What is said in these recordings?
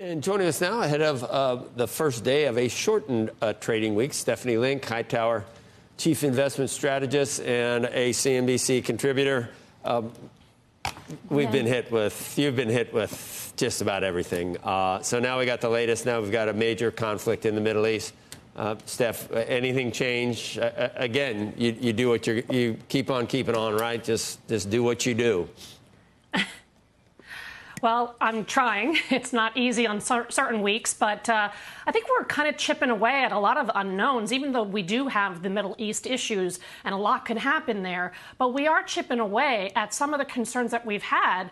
And joining us now ahead of the first day of a shortened trading week, Stephanie Link, Hightower Chief Investment Strategist and a CNBC contributor. You've been hit with just about everything. So now we got the latest. Now we've got a major conflict in the Middle East. Steph, anything change? Again, you do what you keep on keeping on, right? Just do what you do. Well, I'm trying. It's not easy on certain weeks, but I think we're kind of chipping away at a lot of unknowns, even though we do have the Middle East issues and a lot can happen there. But we are chipping away at some of the concerns that we've had,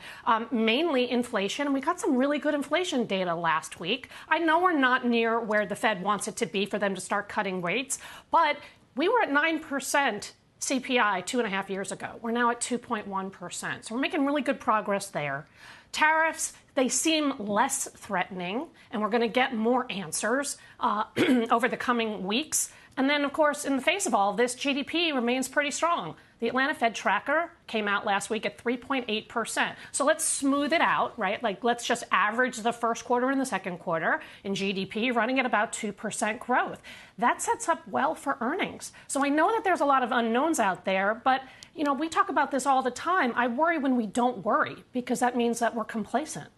mainly inflation. We got some really good inflation data last week. I know we're not near where the Fed wants it to be for them to start cutting rates, but we were at 9% CPI 2.5 years ago. We're now at 2.1%. So we're making really good progress there. Tariffs, they seem less threatening, and we're going to get more answers over the coming weeks. And then, of course, in the face of all of this, GDP remains pretty strong. The Atlanta Fed tracker came out last week at 3.8%. So let's smooth it out, right? Like, let's just average the first quarter and the second quarter in GDP running at about 2% growth. That sets up well for earnings. So I know that there's a lot of unknowns out there, but, you know, we talk about this all the time. I worry when we don't worry, because that means that we're complacent.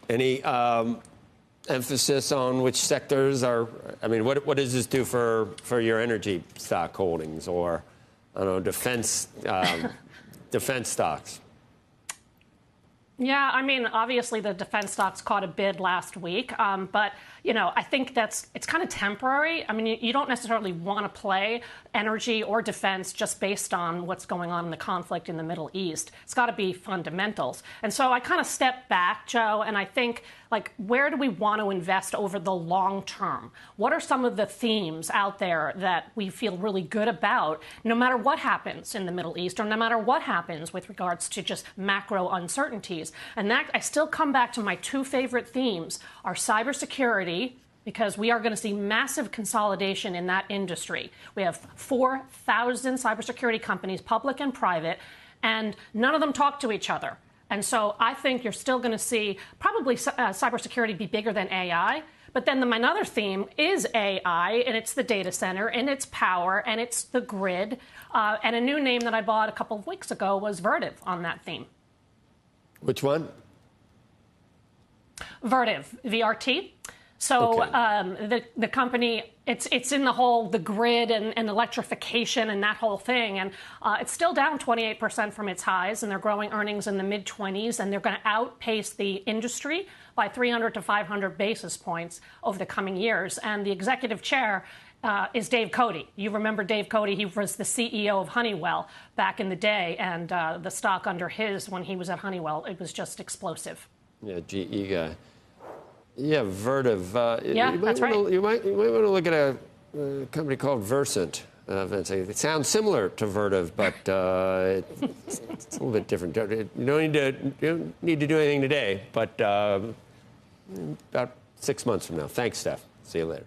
Any emphasis on which sectors are? I mean, what does this do for your energy stock holdings, or I don't know, defense stocks? Yeah, I mean, obviously the defense stocks caught a bid last week, but you know, I think it's kind of temporary. I mean, you don't necessarily want to play energy or defense just based on what's going on in the conflict in the Middle East. It's got to be fundamentals. And so I kind of step back, Joe, and I think, like, where do we want to invest over the long term? What are some of the themes out there that we feel really good about, no matter what happens in the Middle East, or no matter what happens with regards to just macro uncertainties? And that, I still come back to my two favorite themes are cybersecurity, because we are going to see massive consolidation in that industry. We have 4,000 cybersecurity companies, public and private, and none of them talk to each other. And so I think you're still going to see probably cybersecurity be bigger than AI. But then my other theme is AI, and it's the data center, and it's power, and it's the grid. And a new name that I bought a couple of weeks ago was Vertiv on that theme. Which one? Vertiv, VRT. So okay. The company, it's in the grid and electrification and that whole thing. And it's still down 28% from its highs, and they're growing earnings in the mid-20s, and they're going to outpace the industry by 300 to 500 basis points over the coming years. And the executive chair is Dave Cote. You remember Dave Cote? He was the CEO of Honeywell back in the day, and the stock under his, when he was at Honeywell, it was just explosive. Yeah, GE guy. Yeah, Vertiv. Yeah, that's right. You might want to look at a company called Versant. It sounds similar to Vertiv, but it's a little bit different. You don't need to do anything today, but about 6 months from now. Thanks, Steph. See you later.